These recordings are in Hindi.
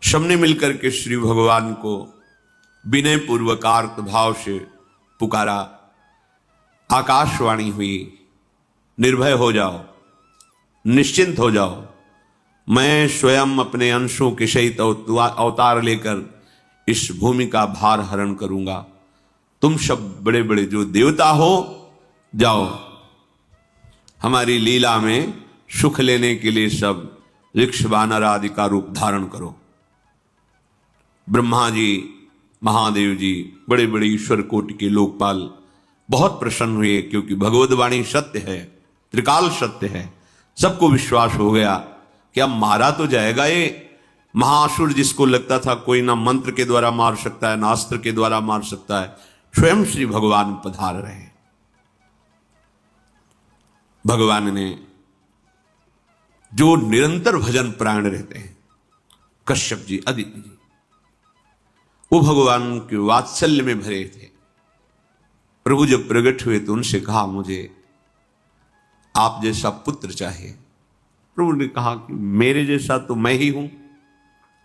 सबने मिलकर के श्री भगवान को विनय पूर्वक आर्त भाव से पुकारा। आकाशवाणी हुई, निर्भय हो जाओ, निश्चिंत हो जाओ, मैं स्वयं अपने अंशों के सहित अवतार लेकर इस भूमि का भार हरण करूंगा। तुम सब बड़े बड़े जो देवता हो, जाओ हमारी लीला में सुख लेने के लिए सब ऋक्ष वानर आदि का रूप धारण करो। ब्रह्मा जी, महादेव जी, बड़े बड़े ईश्वर कोटि के लोकपाल बहुत प्रसन्न हुए, क्योंकि भगवद वाणी सत्य है, त्रिकाल सत्य है। सबको विश्वास हो गया कि अब मारा तो जाएगा ये महासुर, जिसको लगता था कोई ना मंत्र के द्वारा मार सकता है ना अस्त्र के द्वारा मार सकता है। स्वयं श्री भगवान पधार रहे। भगवान ने जो निरंतर भजन प्राण रहते हैं, कश्यप जी, अदिति जी, वो भगवान के वात्सल्य में भरे थे। प्रभु जब प्रकट हुए तो उनसे कहा, मुझे आप जैसा पुत्र चाहिए। प्रभु ने कहा कि मेरे जैसा तो मैं ही हूं,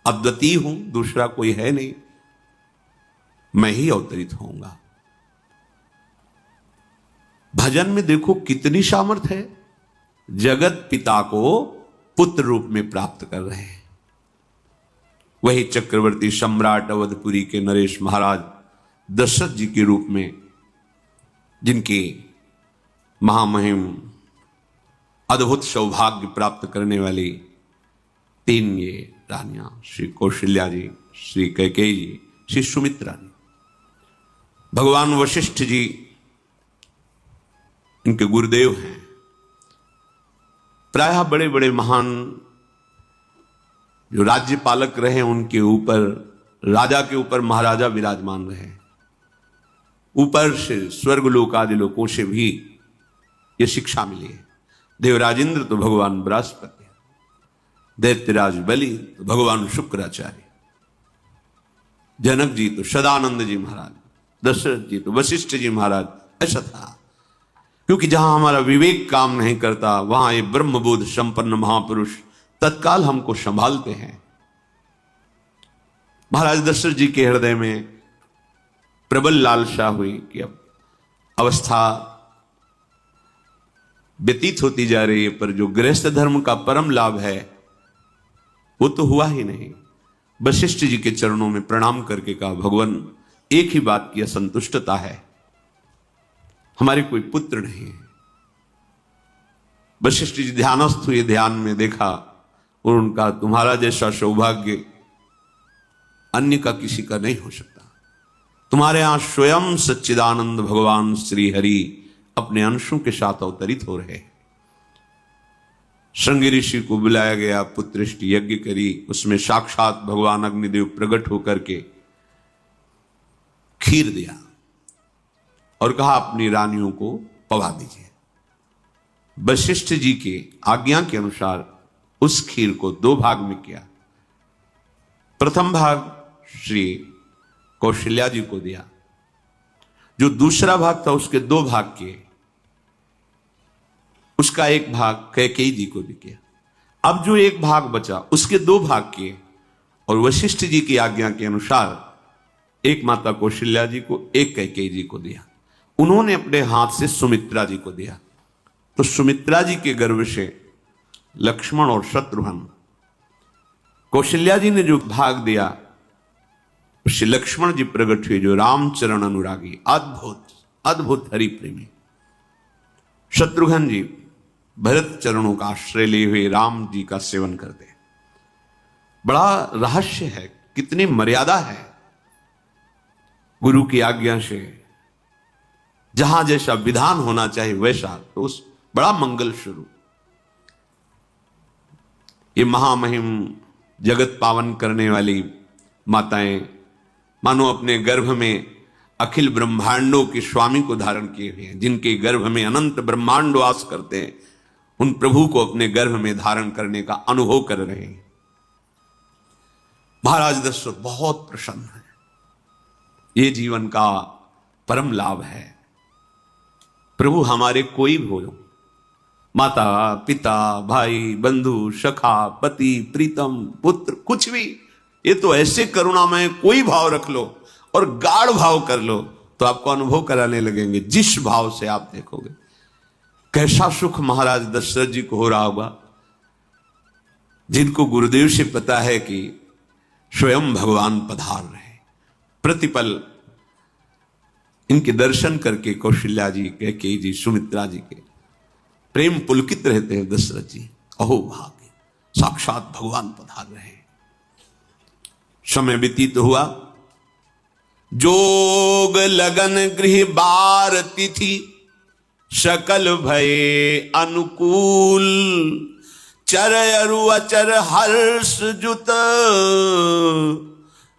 अद्वितीय हूं, दूसरा कोई है नहीं, मैं ही अवतरित होऊंगा। भजन में देखो कितनी सामर्थ्य है। जगत पिता को पुत्र रूप में प्राप्त कर रहे हैं। वही चक्रवर्ती सम्राट अवधपुरी के नरेश महाराज दशरथ जी के रूप में, जिनकी महामहिम अद्भुत सौभाग्य प्राप्त करने वाली तीन ये रानियां, श्री कौशल्या जी, श्री कैकेयी जी, श्री सुमित्रा जी। भगवान वशिष्ठ जी इनके गुरुदेव हैं। प्रायः बड़े बड़े महान जो राज्य पालक रहे, उनके ऊपर, राजा के ऊपर महाराजा विराजमान रहे। ऊपर से स्वर्गलोक आदि लोकों से भी ये शिक्षा मिली है। देवराजेंद्र तो भगवान बृहस्पति, दैत्यराज बलि तो भगवान शुक्राचार्य, जनक जी तो सदानंद जी महाराज, दशरथ जी तो वशिष्ठ जी महाराज। ऐसा था, क्योंकि जहां हमारा विवेक काम नहीं करता, वहां ये ब्रह्मबोध संपन्न महापुरुष तत्काल हमको संभालते हैं। महाराज दशरथ जी के हृदय में प्रबल लालसा हुई कि अब अवस्था व्यतीत होती जा रही है, पर जो गृहस्थ धर्म का परम लाभ है वो तो हुआ ही नहीं। वशिष्ठ जी के चरणों में प्रणाम करके कहा, भगवान एक ही बात की असंतुष्टता है, हमारे कोई पुत्र नहीं है। वशिष्ठ जी ध्यानस्थ हुए, ध्यान में देखा और उनका, तुम्हारा जैसा सौभाग्य अन्य का किसी का नहीं हो सकता। तुम्हारे यहां स्वयं सच्चिदानंद भगवान श्री हरि अपने अंशों के साथ अवतरित हो रहे। श्रृंगी ऋषि को बुलाया गया, पुत्रेष्टि यज्ञ करी, उसमें साक्षात भगवान अग्निदेव प्रकट होकर के खीर दिया और कहा अपनी रानियों को पवा दीजिए। वशिष्ठ जी के आज्ञा के अनुसार उस खीर को दो भाग में किया। प्रथम भाग श्री कौशल्या जी को दिया, जो दूसरा भाग था उसके दो भाग किए, उसका एक भाग कैकेयी जी को भी किया। अब जो एक भाग बचा उसके दो भाग किए और वशिष्ठ जी की आज्ञा के अनुसार एक माता कौशल्या जी को, एक कैकेयी जी को दिया। उन्होंने अपने हाथ से सुमित्रा जी को दिया। तो सुमित्रा जी के गर्भ से लक्ष्मण और शत्रुघ्न, कौशल्या जी ने जो भाग दिया उससे लक्ष्मण जी प्रकट हुए, जो रामचरण अनुरागी, अद्भुत अद्भुत हरि प्रेमी। शत्रुघ्न जी भरत चरणों का आश्रय लिए हुए राम जी का सेवन करते। बड़ा रहस्य है, कितनी मर्यादा है। गुरु की आज्ञा से जहां जैसा विधान होना चाहिए वैसा, तो उस बड़ा मंगल शुरू। ये महामहिम जगत पावन करने वाली माताएं मानो अपने गर्भ में अखिल ब्रह्मांडों के स्वामी को धारण किए हुए हैं, जिनके गर्भ में अनंत ब्रह्मांड वास करते हैं, उन प्रभु को अपने गर्भ में धारण करने का अनुभव कर रहे हैं। महाराज दशरथ बहुत प्रसन्न है। ये जीवन का परम लाभ है। प्रभु हमारे कोई भी हो, माता पिता भाई बंधु सखा पति प्रीतम पुत्र, कुछ भी ये तो ऐसे करुणामय कोई भाव रख लो और गाढ़ भाव कर लो तो आपको अनुभव कराने लगेंगे। जिस भाव से आप देखोगे कैसा सुख महाराज दशरथ जी को हो रहा होगा, जिनको गुरुदेव से पता है कि स्वयं भगवान पधार रहे। प्रतिपल इनके दर्शन करके कौशल्या जी, कैकेयी जी, सुमित्रा जी के प्रेम पुलकित रहते हैं। दशरथ जी अहो भाग्य, साक्षात भगवान पधार रहे। समय व्यतीत हुआ, जोग लगन गृह बार तिथि सकल भये अनुकूल, चर अरु अचर हर्ष जुत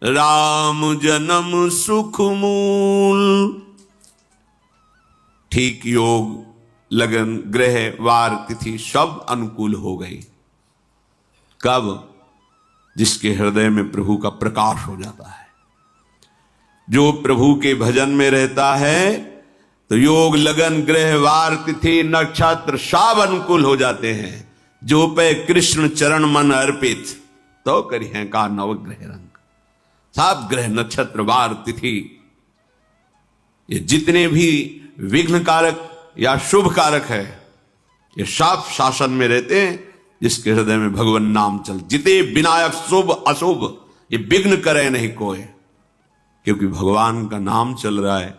राम जन्म सुख मूल। ठीक योग लगन ग्रह वार तिथि सब अनुकूल हो गई। कब? जिसके हृदय में प्रभु का प्रकाश हो जाता है, जो प्रभु के भजन में रहता है, तो योग लगन ग्रह वार तिथि नक्षत्र सब अनुकूल हो जाते हैं। जो पे कृष्ण चरण मन अर्पित तो करी है का नवग्रह रंग। सब ग्रह नक्षत्र वार तिथि ये जितने भी विघ्न कारक या शुभ कारक है, ये सब शासन में रहते हैं जिसके हृदय में भगवान नाम चल। जिते विनायक शुभ अशुभ ये विघ्न करे नहीं कोई, क्योंकि भगवान का नाम चल रहा है,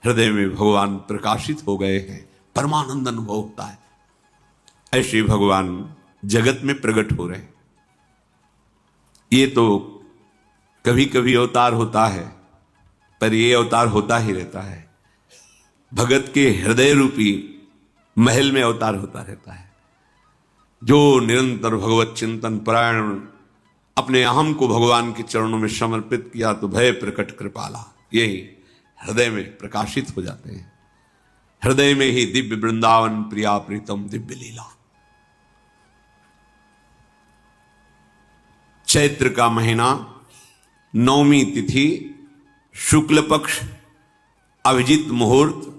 हृदय में भगवान प्रकाशित हो गए हैं, परमानंद अनुभव होता है। ऐसे भगवान जगत में प्रकट हो रहे हैं। ये तो कभी कभी अवतार होता है, पर ये अवतार होता ही रहता है। भगत के हृदय रूपी महल में अवतार होता रहता है। जो निरंतर भगवत चिंतन परायण अपने अहम को भगवान के चरणों में समर्पित किया तो भय प्रकट कृपाला, यही हृदय में प्रकाशित हो जाते हैं। हृदय में ही दिव्य वृंदावन प्रिया प्रीतम दिव्य लीला। चैत्र का महीना, नवमी तिथि, शुक्ल पक्ष, अभिजित मुहूर्त,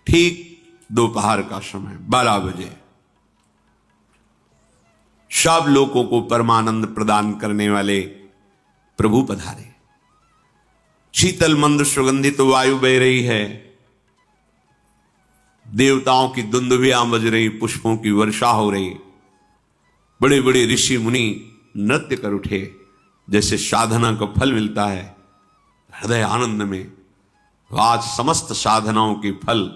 ठीक दोपहर का समय 12 बजे सब लोगों को परमानंद प्रदान करने वाले प्रभु पधारे। शीतल मंद सुगंधित वायु बह रही है, देवताओं की दुंदुभियां बज रही, पुष्पों की वर्षा हो रही। बड़े बड़े ऋषि मुनि नृत्य कर उठे, जैसे साधना का फल मिलता है हृदय आनंद में। आज समस्त साधनाओं के फल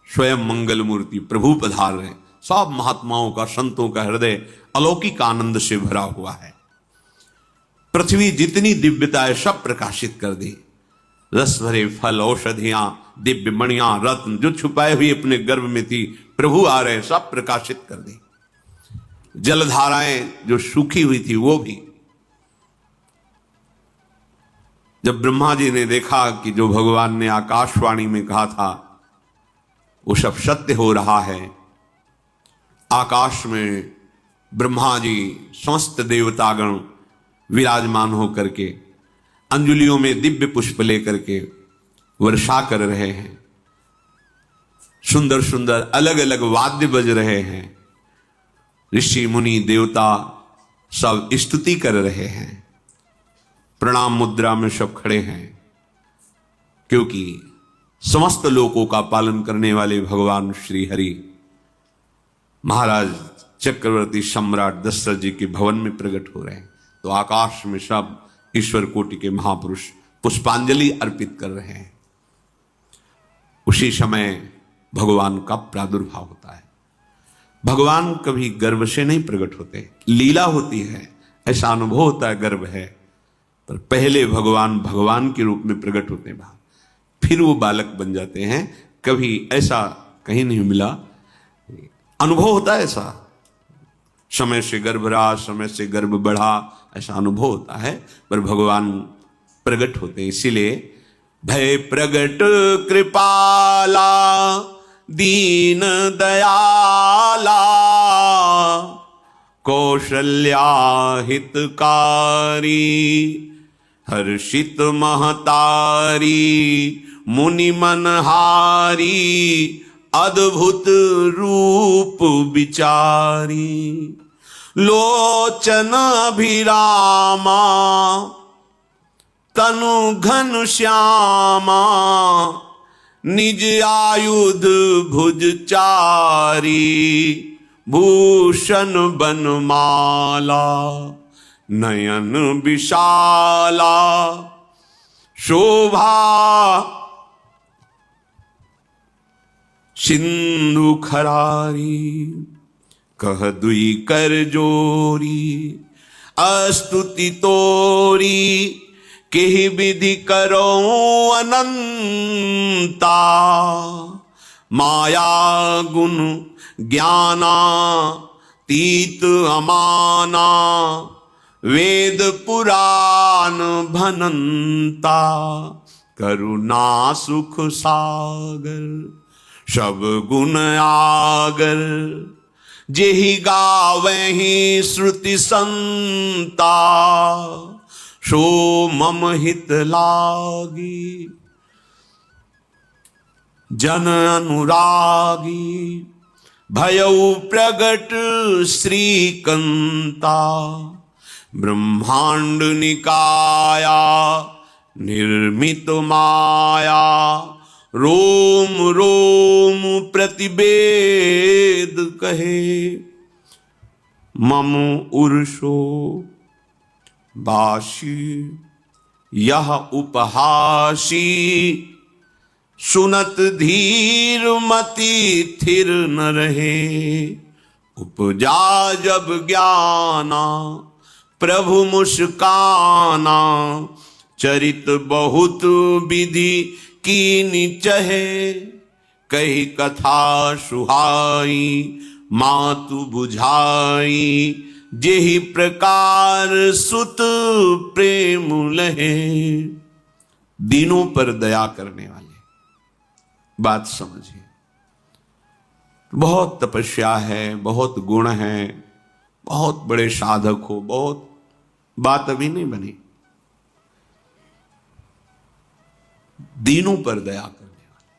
स्वयं मंगल मूर्ति प्रभु पधार रहे। सब महात्माओं का, संतों का हृदय अलौकिक आनंद से भरा हुआ है। पृथ्वी जितनी दिव्यता है सब प्रकाशित कर दी। रस भरे फल, औषधियां, दिव्य मणियां, रत्न जो छुपाए हुए अपने गर्भ में थी, प्रभु आ रहे, सब प्रकाशित कर दी। जलधाराएं जो सूखी हुई थी वो भी। जब ब्रह्मा जी ने देखा कि जो भगवान ने आकाशवाणी में कहा था वो सब सत्य हो रहा है, आकाश में ब्रह्मा जी समस्त देवतागण विराजमान होकर के अंजलियों में दिव्य पुष्प लेकर के वर्षा कर रहे हैं। सुंदर सुंदर अलग अलग वाद्य बज रहे हैं। ऋषि मुनि देवता सब स्तुति कर रहे हैं। प्रणाम मुद्रा में सब खड़े हैं, क्योंकि समस्त लोकों का पालन करने वाले भगवान श्री हरि महाराज चक्रवर्ती सम्राट दशरथ जी के भवन में प्रकट हो रहे हैं। तो आकाश में सब ईश्वर कोटि के महापुरुष पुष्पांजलि अर्पित कर रहे हैं। उसी समय भगवान का प्रादुर्भाव होता है। भगवान कभी गर्भ से नहीं प्रकट होते, लीला होती है, ऐसा अनुभव होता है गर्भ है, पर पहले भगवान भगवान के रूप में प्रकट होते हैं, फिर वो बालक बन जाते हैं। कभी ऐसा कहीं नहीं मिला, अनुभव होता है ऐसा। समय से गर्भ रहा, समय से गर्भ बढ़ा, ऐसा अनुभव होता है, पर भगवान प्रकट होते हैं। इसीलिए भय प्रगट कृपाला दीन दयाला कौशल्या हितकारी हर्षित महतारी मुनि मनहारी अद्भुत रूप विचारी लोचन अभिरामा तनु घन श्यामा निज आयुध भुज चारी भूषण बनमाला नयन विशाला शोभा सिंधु खरारी कह दुई कर जोरी अस्तुति तोरी केहि विधि करो अनंता माया गुण ज्ञाना तीत अमाना वेद पुराण भनंता करुणा सुख सागर सब गुण आगर जेहि गावहि श्रुति संता सो मम हित लागी जन अनुरागी भयउ प्रगट श्रीकंता ब्रह्मांड निकाया निर्मित माया रोम रोम प्रतिवेद कहे मम उर्षो बाशी यह उपहासी सुनत धीर मति थिर न रहे उपजा जब ज्ञाना प्रभु मुस्काना चरित बहुत विधि कीनी चहे कही कथा सुहाई मातु बुझाई जेहि प्रकार सुत प्रेम लहे। दीनों पर दया करने वाले, बात समझिए। बहुत तपस्या है, बहुत गुण है, बहुत बड़े साधक हो, बहुत बात अभी नहीं बनी। दीनों पर दया करने वाले।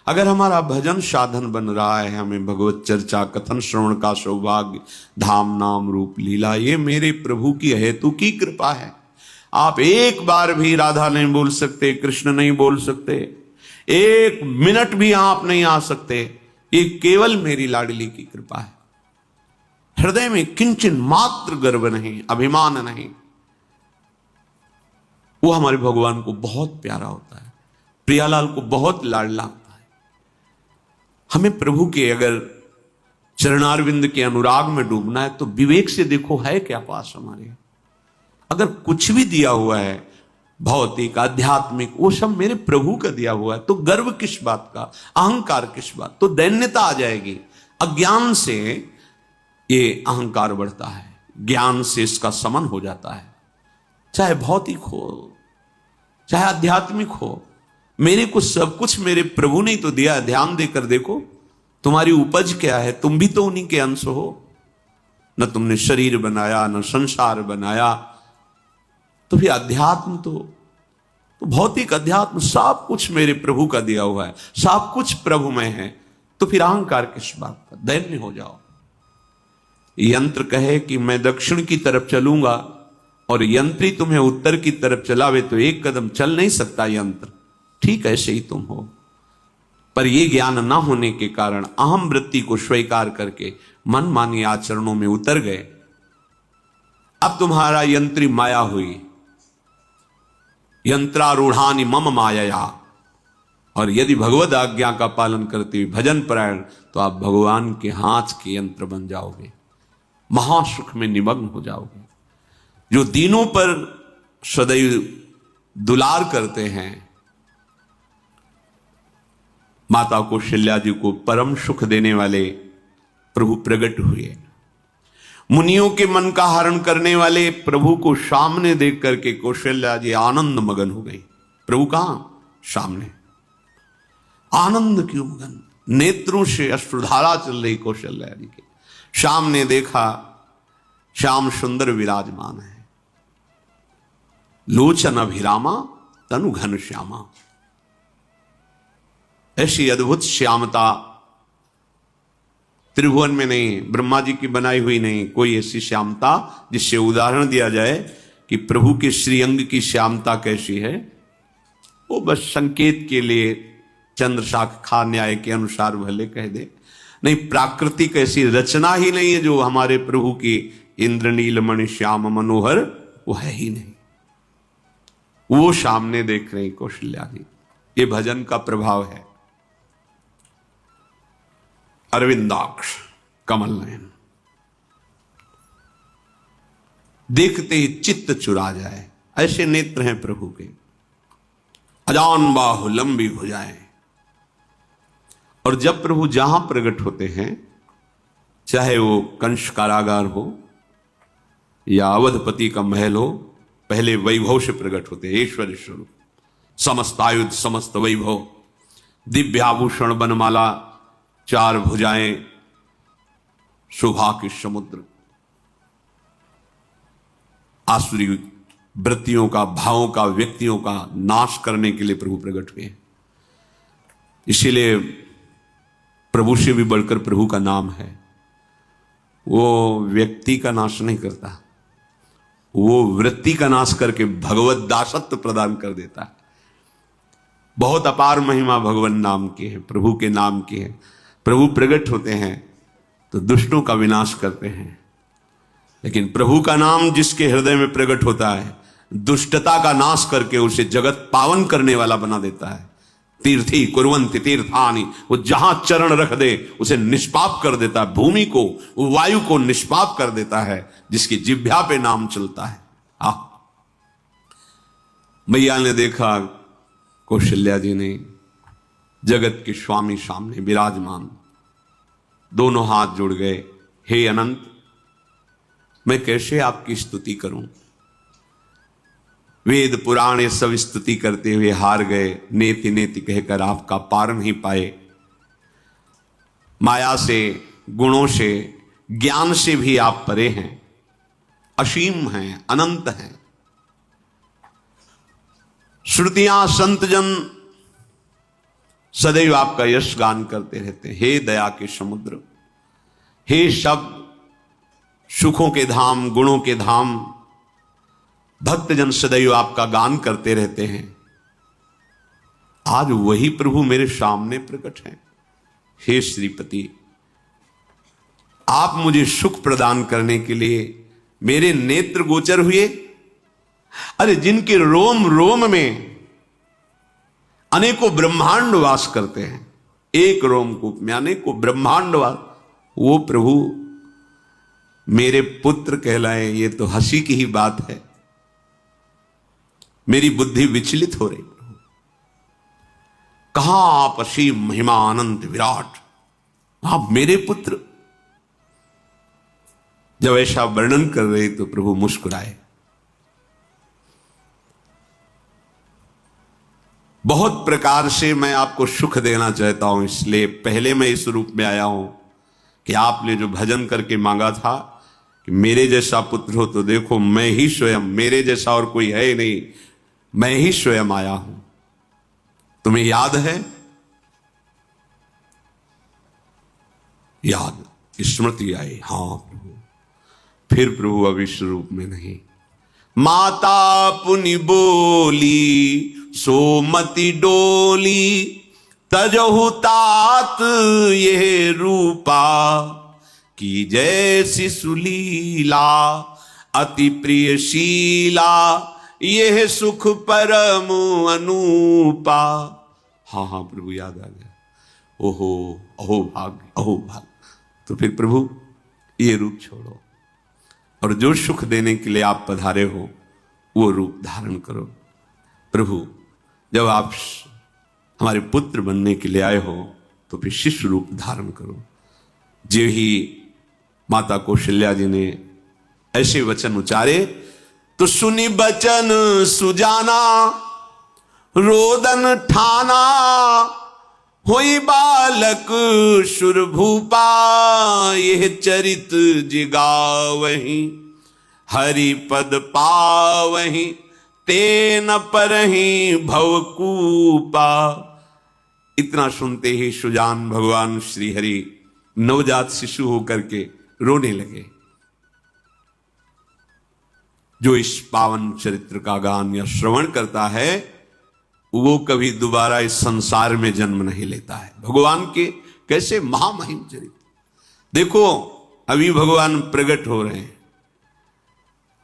अगर हमारा भजन साधन बन रहा है, हमें भगवत चर्चा कथन श्रवण का सौभाग्य, धाम नाम रूप लीला, ये मेरे प्रभु की हेतु की कृपा है। आप एक बार भी राधा नहीं बोल सकते, कृष्ण नहीं बोल सकते, एक मिनट भी आप नहीं आ सकते, ये केवल मेरी लाडली की कृपा है। हृदय में किंचन मात्र गर्व नहीं, अभिमान नहीं। वो हमारे भगवान को बहुत प्यारा होता है, प्रियालाल को बहुत लाडला होता है। हमें प्रभु के अगर चरणारविंद के अनुराग में डूबना है तो विवेक से देखो है क्या पास हमारे। अगर कुछ भी दिया हुआ है भौतिक आध्यात्मिक, वो सब मेरे प्रभु का दिया हुआ है, तो गर्व किस बात का, अहंकार किस बात, तो दैन्यता आ जाएगी। अज्ञान से ये अहंकार बढ़ता है, ज्ञान से इसका समन हो जाता है। चाहे भौतिक हो चाहे आध्यात्मिक हो, मेरे को सब कुछ मेरे प्रभु ने तो दिया। ध्यान देकर देखो तुम्हारी उपज क्या है, तुम भी तो उन्हीं के अंश हो। न तुमने शरीर बनाया, न संसार बनाया, तो फिर अध्यात्म तो भौतिक अध्यात्म सब कुछ मेरे प्रभु का दिया हुआ है, सब कुछ प्रभु में है, तो फिर अहंकार किस बात का, दैन्य हो जाओ। यंत्र कहे कि मैं दक्षिण की तरफ चलूंगा और यंत्री तुम्हें उत्तर की तरफ चलावे तो एक कदम चल नहीं सकता यंत्र। ठीक ऐसे ही तुम हो, पर यह ज्ञान ना होने के कारण अहम वृत्ति को स्वीकार करके मनमानी आचरणों में उतर गए। अब तुम्हारा यंत्री माया हुई, यंत्रारूढ़ानि मम माया। और यदि भगवद आज्ञा का पालन करते हुए भजन परायण, तो आप भगवान के हाथ के यंत्र बन जाओगे, महासुख में निमग्न हो जाओगे। जो दीनों पर सदैव दुलार करते हैं, माता कौशल्या जी को परम सुख देने वाले प्रभु प्रकट हुए। मुनियों के मन का हरण करने वाले प्रभु को सामने देख करके कौशल्या जी आनंद मगन हो गई। प्रभु कहां? सामने। आनंद क्यों मगन? नेत्रों से अश्रुधारा चल रही कौशल्या जी के। सामने देखा श्याम सुंदर विराजमान है, लोचन अभिरामा तनु घन श्यामा। ऐसी अद्भुत श्यामता त्रिभुवन में नहीं, ब्रह्मा जी की बनाई हुई नहीं कोई ऐसी श्यामता जिससे उदाहरण दिया जाए कि प्रभु के श्रीअंग की श्यामता कैसी है। वो बस संकेत के लिए चंद्र शाखा न्याय के अनुसार भले कह दे, नहीं प्राकृतिक ऐसी रचना ही नहीं है जो हमारे प्रभु की इंद्रनील मणि श्याम मनोहर, वो है ही नहीं। वो सामने देख रही कौशल्या जी, ये भजन का प्रभाव है। अरविंदाक्ष कमल नयन, देखते ही चित्त चुरा जाए, ऐसे नेत्र हैं प्रभु के। अजान बाहु लंबी भुजाएं, और जब प्रभु जहां प्रकट होते हैं, चाहे वो कंस कारागार हो या अवधपति का महल हो, पहले वैभव से प्रकट होते हैं। ऐश्वर्य स्वरूप, समस्त आयुध समस्त वैभव, दिव्य आभूषण बनमाला, चार भुजाएं, शोभा के समुद्र, आसुरी वृत्तियों का, भावों का, व्यक्तियों का नाश करने के लिए प्रभु प्रकट हुए। इसीलिए प्रभु से भी बढ़कर प्रभु का नाम है। वो व्यक्ति का नाश नहीं करता, वो वृत्ति का नाश करके भगवत दासत्व प्रदान कर देता है। बहुत अपार महिमा भगवान नाम की है, प्रभु के नाम की है। प्रभु प्रकट होते हैं तो दुष्टों का विनाश करते हैं, लेकिन प्रभु का नाम जिसके हृदय में प्रकट होता है, दुष्टता का नाश करके उसे जगत पावन करने वाला बना देता है। तीर्थी कुर्वन्ति तीर्थानि, वो जहां चरण रख दे उसे निष्पाप कर देता है। भूमि को, वायु को निष्पाप कर देता है जिसकी जिह्वा पे नाम चलता है। मैया ने देखा, कौशल्या जी ने, जगत के स्वामी सामने विराजमान, दोनों हाथ जुड़ गए। हे अनंत, मैं कैसे आपकी स्तुति करूं? वेद पुराण ये सब स्तुति करते हुए हार गए, नेति नेति कहकर आपका पार नहीं पाए। माया से, गुणों से, ज्ञान से भी आप परे हैं, असीम हैं, अनंत हैं। श्रुतियां संतजन सदैव आपका यश गान करते रहते हैं। हे दया के समुद्र, हे शब्द, सुखों के धाम, गुणों के धाम, भक्तजन सदैव आपका गान करते रहते हैं। आज वही प्रभु मेरे सामने प्रकट हैं। हे श्रीपति, आप मुझे सुख प्रदान करने के लिए मेरे नेत्र गोचर हुए। अरे जिनके रोम रोम में अनेकों ब्रह्मांड वास करते हैं, एक रोमकूप में अनेकों ब्रह्मांड वास, वो प्रभु मेरे पुत्र कहलाए, ये तो हंसी की ही बात है। मेरी बुद्धि विचलित हो रही। कहां आप असीम महिमा अनंत विराट, आप मेरे पुत्र। जब ऐसा वर्णन कर रहे तो प्रभु मुस्कुराए। बहुत प्रकार से मैं आपको सुख देना चाहता हूं, इसलिए पहले मैं इस रूप में आया हूं कि आपने जो भजन करके मांगा था कि मेरे जैसा पुत्र हो, तो देखो मैं ही स्वयं, मेरे जैसा और कोई है नहीं, मैं ही स्वयं आया हूं। तुम्हें याद है? याद, स्मृति आई। हां प्रभु। फिर प्रभु अब इस रूप में नहीं। माता पुनि बोली सोमति डोली, तजहु तात ये रूपा, की जैसी सुलीला अति प्रियशीला, यह सुख परम अनूपा। हाँ हाँ प्रभु याद आ गया। ओहो, अहो भाग्य, अहो भाग्य। तो फिर प्रभु ये रूप छोड़ो और जो सुख देने के लिए आप पधारे हो वो रूप धारण करो। प्रभु जब आप हमारे पुत्र बनने के लिए आए हो तो फिर शिष्य रूप धारण करो। जो ही माता कौशल्या जी ने ऐसे वचन उचारे तो सुनी बचन सुजाना, रोदन ठाना, होई बालक सुरभूपा, यह चरित जिगावहीं, हरि पद पावहीं, तेन परहीं भवकूपा। इतना सुनते ही सुजान भगवान श्री हरि नवजात शिशु होकर के रोने लगे। जो इस पावन चरित्र का गान या श्रवण करता है वो कभी दोबारा इस संसार में जन्म नहीं लेता है। भगवान के कैसे महामहिम चरित्र देखो, अभी भगवान प्रकट हो रहे हैं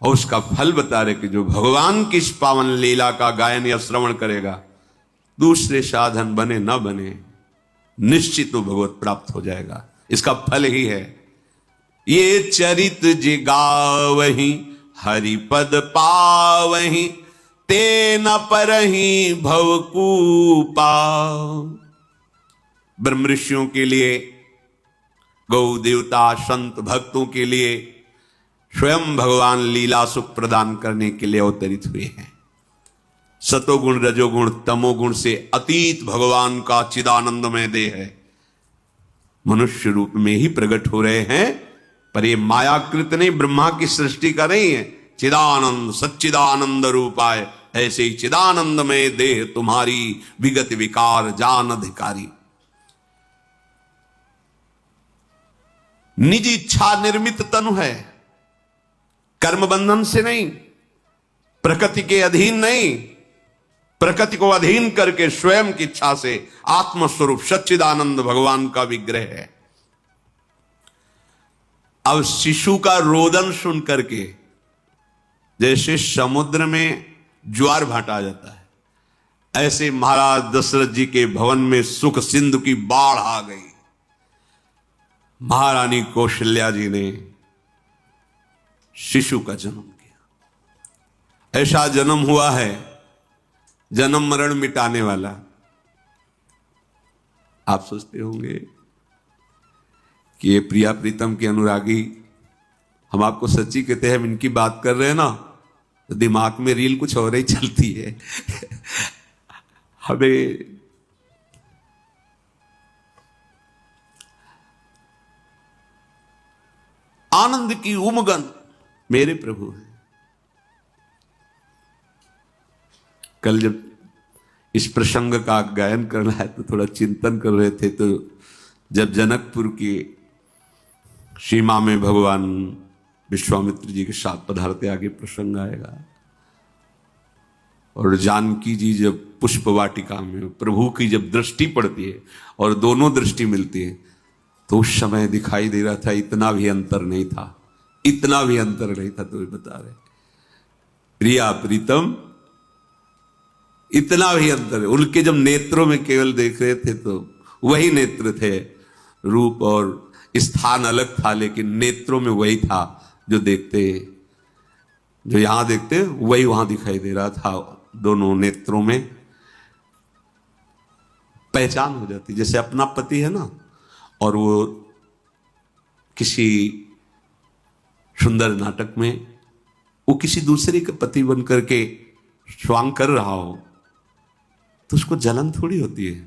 और उसका फल बता रहे कि जो भगवान की इस पावन लीला का गायन या श्रवण करेगा, दूसरे साधन बने न बने, निश्चित वो भगवत प्राप्त हो जाएगा। इसका फल ही है ये चरित जे गावहीं हरिपद पावहीं ते न परहीं भवकूपा। ब्रह्म ऋषियों के लिए, गौ देवता संत भक्तों के लिए स्वयं भगवान लीला सुख प्रदान करने के लिए अवतरित हुए हैं। सतोगुण रजोगुण तमोगुण से अतीत भगवान का चिदानंदमय देह है, मनुष्य रूप में ही प्रकट हो रहे हैं। पर ये मायाकृत नहीं, ब्रह्मा की सृष्टि का नहीं है। चिदानंद सच्चिदानंद रूपाय, ऐसे ही चिदानंदमय देह तुम्हारी विगत विकार जान अधिकारी। निज इच्छा निर्मित तनु है, कर्म बंधन से नहीं, प्रकृति के अधीन नहीं, प्रकृति को अधीन करके स्वयं की इच्छा से आत्मस्वरूप सच्चिदानंद भगवान का विग्रह है। अब शिशु का रोदन सुन करके जैसे समुद्र में ज्वार भाटा आ जाता है, ऐसे महाराज दशरथ जी के भवन में सुख सिंधु की बाढ़ आ गई। महारानी कौशल्या जी ने शिशु का जन्म किया। ऐसा जन्म हुआ है जन्म मरण मिटाने वाला। आप सोचते होंगे कि ये प्रिया प्रीतम के अनुरागी, हम आपको सच्ची कहते हैं, हम इनकी बात कर रहे हैं ना तो दिमाग में रील कुछ और ही चलती है। हमें आनंद की उमगन मेरे प्रभु है। कल जब इस प्रसंग का गायन करना है तो थोड़ा चिंतन कर रहे थे, तो जब जनकपुर की सीमा में भगवान विश्वामित्र जी के साथ पधारते, आगे प्रसंग आएगा, और जानकी जी जब पुष्प वाटिका में प्रभु की जब दृष्टि पड़ती है और दोनों दृष्टि मिलती है, तो उस समय दिखाई दे रहा था इतना भी अंतर नहीं था, इतना भी अंतर नहीं था। तो बता रहे प्रिया प्रीतम, इतना भी अंतर है। उनके जब नेत्रों में केवल देख रहे थे तो वही नेत्र थे, रूप और स्थान अलग था, लेकिन नेत्रों में वही था जो देखते, जो यहां देखते वही वहां दिखाई दे रहा था। दोनों नेत्रों में पहचान हो जाती, जैसे अपना पति है ना, और वो किसी सुंदर नाटक में वो किसी दूसरे का पति बन करके स्वांग कर रहा हो तो उसको जलन थोड़ी होती है,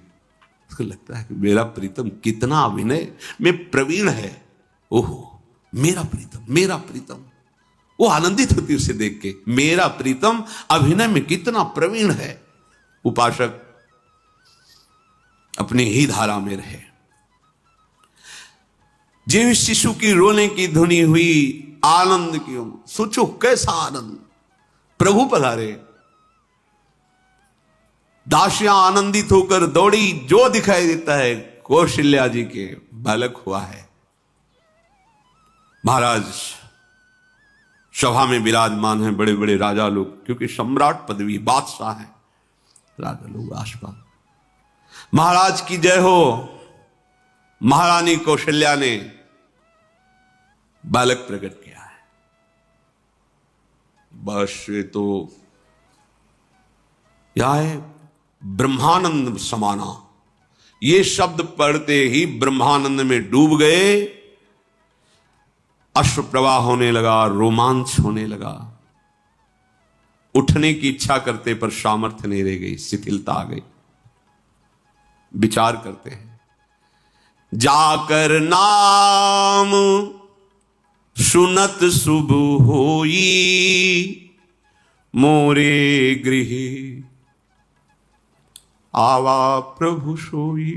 उसको लगता है कि मेरा प्रीतम कितना अभिनय में प्रवीण है, ओहो मेरा प्रीतम, मेरा प्रीतम। वो आनंदित होती है उसे देख के, मेरा प्रीतम अभिनय में कितना प्रवीण है। उपासक अपनी ही धारा में रहे। जीव शिशु की रोने की धुनी हुई, आनंद की सोचो कैसा आनंद, प्रभु पधारे। दासियां आनंदित होकर दौड़ी, जो दिखाई देता है कौशल्या जी के बालक हुआ है। महाराज सभा में विराजमान हैं बड़े बड़े राजा लोग, क्योंकि सम्राट पदवी, बादशाह है, राजा लोग आसपास। महाराज की जय हो। महारानी कौशल्या ने बालक प्रकट किया है। बस ये तो क्या है, ब्रह्मानंद समाना। ये शब्द पढ़ते ही ब्रह्मानंद में डूब गए, अश्रु प्रवाह होने लगा, रोमांच होने लगा। उठने की इच्छा करते पर सामर्थ्य नहीं रह गई, शिथिलता आ गई। विचार करते हैं, जाकर नाम सुनत शुभ होई, मोरे गृह आवा प्रभु सोई।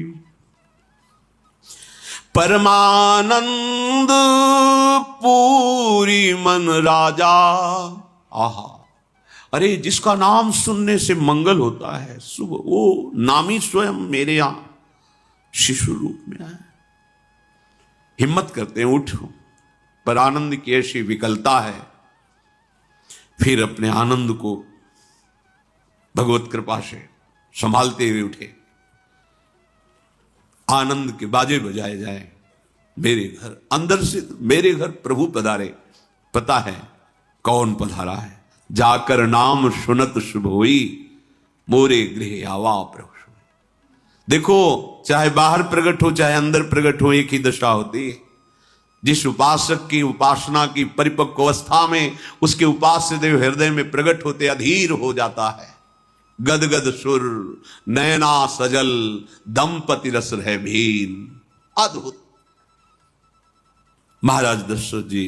परमानंद पूरी मन राजा। आहा, अरे जिसका नाम सुनने से मंगल होता है, सुबह वो नामी स्वयं मेरे यहां शिशु रूप में आए। हिम्मत करते हैं, उठो। पर आनंद की ऐसी विकलता है, फिर अपने आनंद को भगवत कृपा से संभालते हुए उठे। आनंद के बाजे बजाए जाए। मेरे घर, अंदर से मेरे घर प्रभु पधारे। पता है कौन पधारा है? जाकर नाम सुनत शुभ हुई, मोरे गृह आवा प्रभु। देखो, चाहे बाहर प्रकट हो चाहे अंदर प्रकट हो, एक ही दशा होती है। जिस उपासक की उपासना की परिपक्व अवस्था में उसके उपास्य देव हृदय में प्रकट होते अधीर हो जाता है। गदगद सुर नयना सजल, दंपति रस रहे भीन। अद्भुत। महाराज दशरथ जी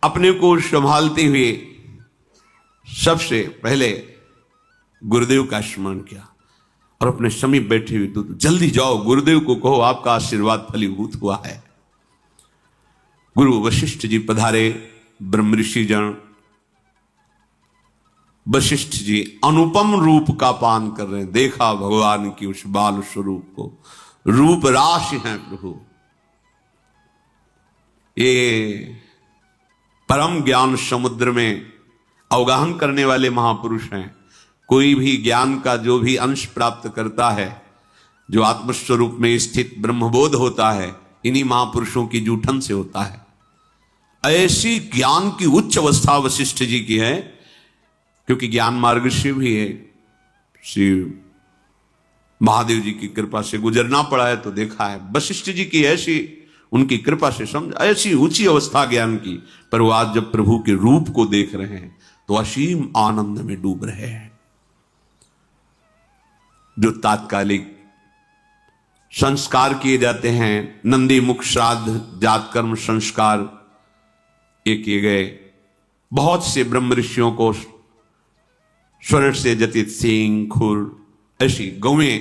अपने को संभालते हुए सबसे पहले गुरुदेव का स्मरण किया और अपने समीप बैठे हुए तो जल्दी जाओ, गुरुदेव को कहो आपका आशीर्वाद फलीभूत हुआ है। गुरु वशिष्ठ जी पधारे। ब्रह्म ऋषि जन वशिष्ठ जी अनुपम रूप का पान कर रहे हैं। देखा भगवान की उस बाल स्वरूप को, रूप राशि हैं प्रभु। ये परम ज्ञान समुद्र में अवगाहन करने वाले महापुरुष हैं। कोई भी ज्ञान का जो भी अंश प्राप्त करता है, जो आत्मस्वरूप में स्थित ब्रह्मबोध होता है, इन्हीं महापुरुषों की जूठन से होता है। ऐसी ज्ञान की उच्च अवस्था वशिष्ठ जी की है, क्योंकि ज्ञान मार्ग से भी है, श्री महादेव जी की कृपा से गुजरना पड़ा है तो देखा है। वशिष्ठ जी की ऐसी उनकी कृपा से समझ, ऐसी ऊंची अवस्था ज्ञान की। पर वो आज जब प्रभु के रूप को देख रहे हैं तो असीम आनंद में डूब रहे हैं। जो तात्कालिक संस्कार किए जाते हैं, नंदी मुख श्राद्ध जात कर्म संस्कार ये किए गए। बहुत से ब्रह्म ऋषियों को स्वर्ण से जटित सिंह खुर ऐसी गौएं,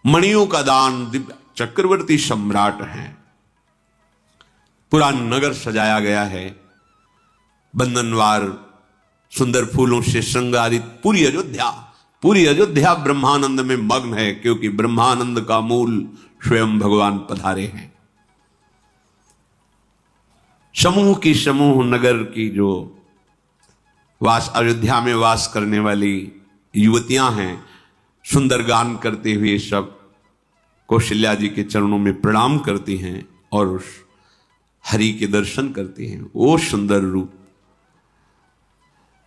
मणियों का दान, दिव्य चक्रवर्ती सम्राट हैं। पूरा नगर सजाया गया है, बंधनवार सुंदर फूलों से श्रृंगारित पूरी अयोध्या ब्रह्मानंद में मग्न है, क्योंकि ब्रह्मानंद का मूल स्वयं भगवान पधारे हैं। समूह की समूह नगर की जो अयोध्या में वास करने वाली युवतियां हैं, सुंदर गान करते हुए सब कौशल्या जी के चरणों में प्रणाम करती हैं और उस हरि के दर्शन करती हैं। वो सुंदर रूप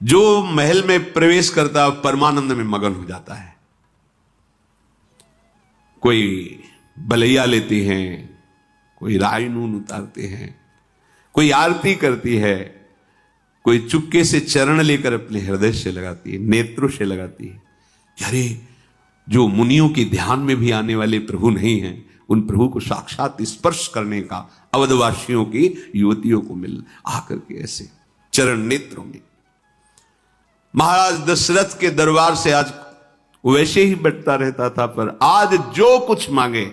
जो महल में प्रवेश करता परमानंद में मगन हो जाता है। कोई बलैया लेती हैं, कोई राय नून उतारते हैं, कोई आरती करती है, कोई चुपके से चरण लेकर अपने हृदय से लगाती है, नेत्रों से लगाती है। अरे जो मुनियों के ध्यान में भी आने वाले प्रभु नहीं हैं, उन प्रभु को साक्षात स्पर्श करने का अवधवासियों की युवतियों को मिल आकर के ऐसे चरण नेत्रों में। महाराज दशरथ के दरबार से आज वैसे ही बटता रहता था, पर आज जो कुछ मांगे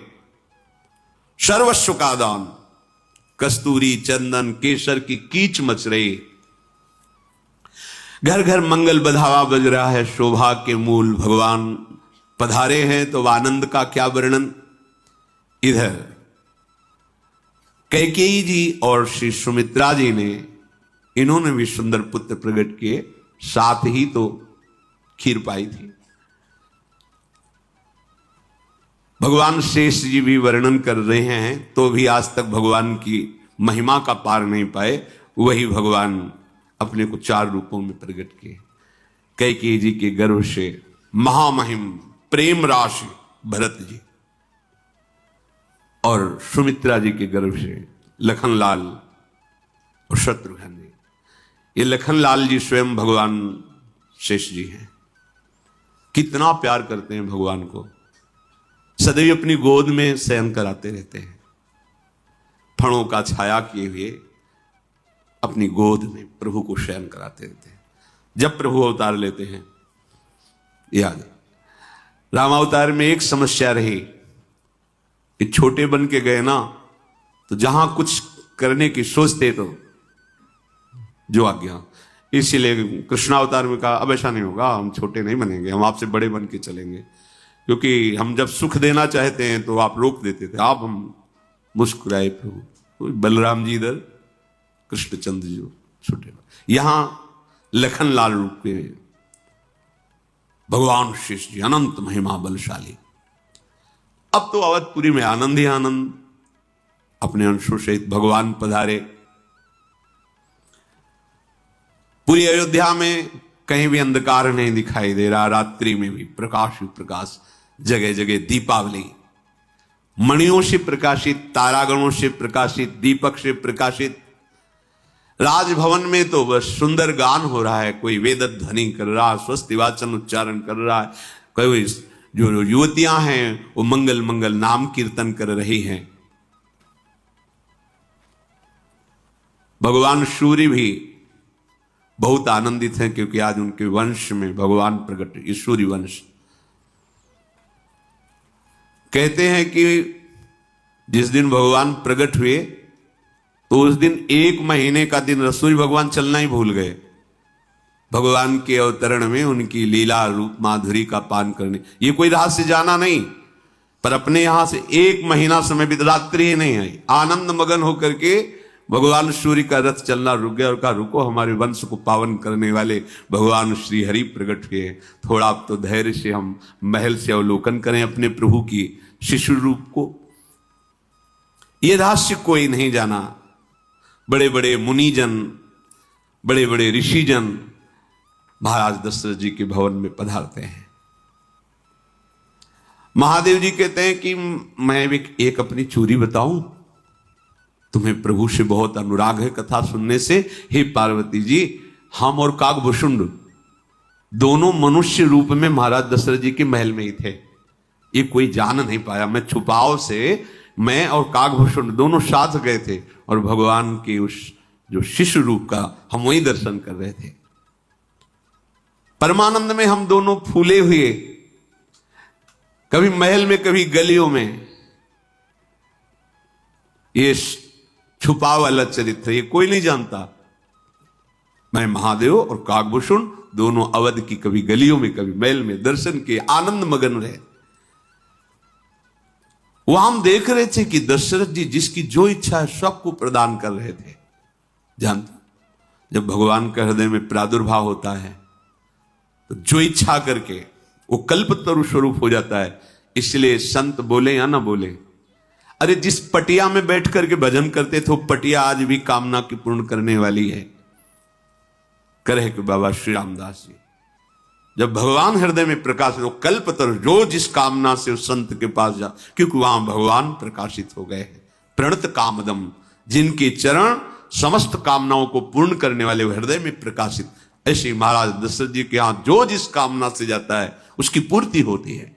सर्वस्व का दान। कस्तूरी चंदन केसर की कीच मच रही, घर घर मंगल बधावा बज रहा है। शोभा के मूल भगवान पधारे हैं तो आनंद का क्या वर्णन। इधर कैकेयी जी और श्री सुमित्रा जी ने, इन्होंने भी सुंदर पुत्र प्रकट किए, साथ ही तो खीर पाई थी। भगवान शेष जी भी वर्णन कर रहे हैं तो भी आज तक भगवान की महिमा का पार नहीं पाए। वही भगवान अपने को 4 रूपों में प्रकट किए। कैकेयी जी के गर्भ से महामहिम प्रेम राशि भरत जी, और सुमित्रा जी के गर्भ से लखनलाल और शत्रुघ्न जी। ये लखनलाल जी स्वयं भगवान शेष जी हैं। कितना प्यार करते हैं भगवान को, सदैव अपनी गोद में शयन कराते रहते हैं। फणों का छाया किए हुए अपनी गोद में प्रभु को शयन कराते रहते हैं। जब प्रभु अवतार लेते हैं, याद रामावतार में एक समस्या रही, कि छोटे बन के गए ना तो जहां कुछ करने की सोचते तो जो आज्ञा। इसीलिए कृष्णावतार में कहा अब ऐसा नहीं होगा, हम छोटे नहीं बनेंगे, हम आपसे बड़े बन के चलेंगे, क्योंकि हम जब सुख देना चाहते हैं तो आप रोक देते थे। आप हम मुस्कुराए प्रभु। बलराम जी इधर, कृष्णचंद्र जी छोटे, यहां लखनलाल रूप में भगवान शेष जी अनंत महिमा बलशाली। अब तो अवधपुरी में आनंद ही आनंद, अपने अंशों सहित भगवान पधारे। पूरी अयोध्या में कहीं भी अंधकार नहीं दिखाई दे रहा, रात्रि में भी प्रकाश ही प्रकाश, जगह जगह दीपावली, मणियों से प्रकाशित, तारागणों से प्रकाशित, दीपक से प्रकाशित। राजभवन में तो बस सुंदर गान हो रहा है, कोई वेद ध्वनि कर रहा है, स्वस्ति वाचन उच्चारण कर रहा है, कोई जो युवतियां हैं वो मंगल मंगल नाम कीर्तन कर रही हैं। भगवान सूर्य भी बहुत आनंदित हैं, क्योंकि आज उनके वंश में भगवान प्रकट, ये सूर्य वंश। कहते हैं कि जिस दिन भगवान प्रकट हुए तो उस दिन 1 महीने का दिन सूर्य भगवान चलना ही भूल गए। भगवान के अवतरण में उनकी लीला रूप माधुरी का पान करने, ये कोई रहस्य जाना नहीं, पर अपने यहां से 1 महीना समय भी रात्रि ही नहीं आई। आनंद मगन होकर के भगवान सूर्य का रथ चलना रुक गया और कहा रुको, हमारे वंश को पावन करने वाले भगवान श्री हरि प्रकट हुए, थोड़ा अब तो धैर्य से हम महल से अवलोकन करें अपने प्रभु की शिशु रूप को। ये रहस्य कोई नहीं जाना। बड़े बड़े मुनिजन, बड़े बड़े ऋषिजन महाराज दशरथ जी के भवन में पधारते हैं। महादेव जी कहते हैं कि मैं भी एक अपनी चोरी बताऊं, तुम्हें प्रभु से बहुत अनुराग है कथा सुनने से। हे पार्वती जी, हम और काकभूषुंड दोनों मनुष्य रूप में महाराज दशरथ जी के महल में ही थे, ये कोई जान नहीं पाया। मैं छुपाव से, मैं और काकभूषुंड दोनों साथ गए थे और भगवान के उस जो शिशु रूप का हम वही दर्शन कर रहे थे। परमानंद में हम दोनों फूले हुए, कभी महल में कभी गलियों में। ये छुपा वाला चरित्र ये कोई नहीं जानता। मैं महादेव और काकभूषुंड दोनों अवध की कभी गलियों में कभी महल में दर्शन के आनंद मगन रहे। वहां हम देख रहे थे कि दशरथ जी जिसकी जो इच्छा है सबको प्रदान कर रहे थे। जानते, जब भगवान का हृदय में प्रादुर्भाव होता है तो जो इच्छा करके वो कल्पतरु स्वरूप हो जाता है। इसलिए संत बोले या ना बोले, अरे जिस पटिया में बैठ करके भजन करते थे वो पटिया आज भी कामना की पूर्ण करने वाली है। करे कि बाबा श्री रामदास जी, जब भगवान हृदय में प्रकाश हो, कल्पतरु जो जिस कामना से उस संत के पास जा, क्योंकि वहां भगवान प्रकाशित हो गए हैं। प्रणत कामदम, जिनके चरण समस्त कामनाओं को पूर्ण करने वाले हृदय में प्रकाशित। ऐसे महाराज दशरथ जी के यहां जो जिस कामना से जाता है उसकी पूर्ति होती है।